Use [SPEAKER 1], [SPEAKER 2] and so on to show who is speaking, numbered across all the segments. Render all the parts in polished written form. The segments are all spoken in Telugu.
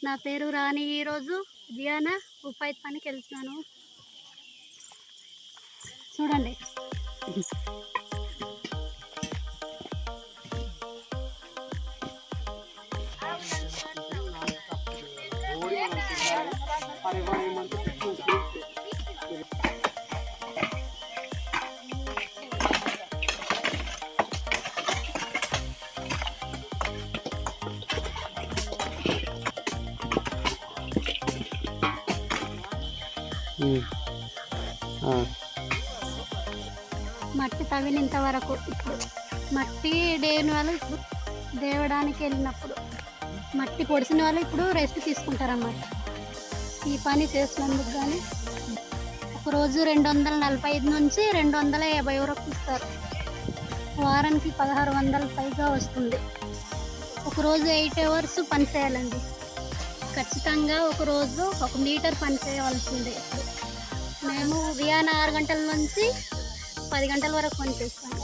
[SPEAKER 1] నా పేరు రాణి. ఈరోజు ఉదయాన ఉపాధి పనికి వెళ్తున్నాను. చూడండి. మట్టి తవ్వినంత వరకు ఇప్పుడు మట్టి దేని వాళ్ళు ఇప్పుడు దేవడానికి వెళ్ళినప్పుడు మట్టి పొడిసిన వాళ్ళు ఇప్పుడు రెస్ట్ తీసుకుంటారన్నమాట. ఈ పని చేసినందుకు కానీ ఒకరోజు 245 నుంచి 250 వరకు ఇస్తారు. వారానికి 1600 పైగా వస్తుంది. ఒకరోజు 8 అవర్స్ పని చేయాలండి. ఖచ్చితంగా ఒకరోజు 1 మీటర్ పని చేయవలసిందే. మేము ఉదయాన 6 గంటల నుంచి 10 గంటల వరకు పని చేస్తాము.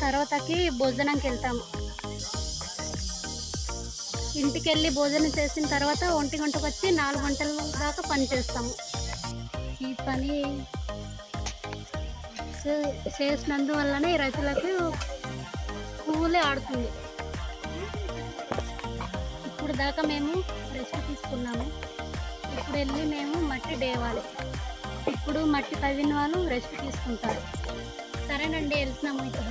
[SPEAKER 1] తర్వాతకి భోజనంకి వెళ్తాము. ఇంటికి వెళ్ళి భోజనం చేసిన తర్వాత 1 గంటకు వచ్చి 4 గంటల దాకా పని చేస్తాము. ఈ పని చేసినందువల్లనే రైతులకు పువ్వులే ఆడుతుంది. ఇప్పుడు దాకా మేము రెస్ట్ తీసుకున్నాము. ఇప్పుడు వెళ్ళి మేము మట్టి డేవాలి. ఇప్పుడు మట్టి తవ్విన వాళ్ళు రెస్ట్ తీసుకుంటారు. సరేనండి, వెళ్తున్నాము. ఇప్పుడు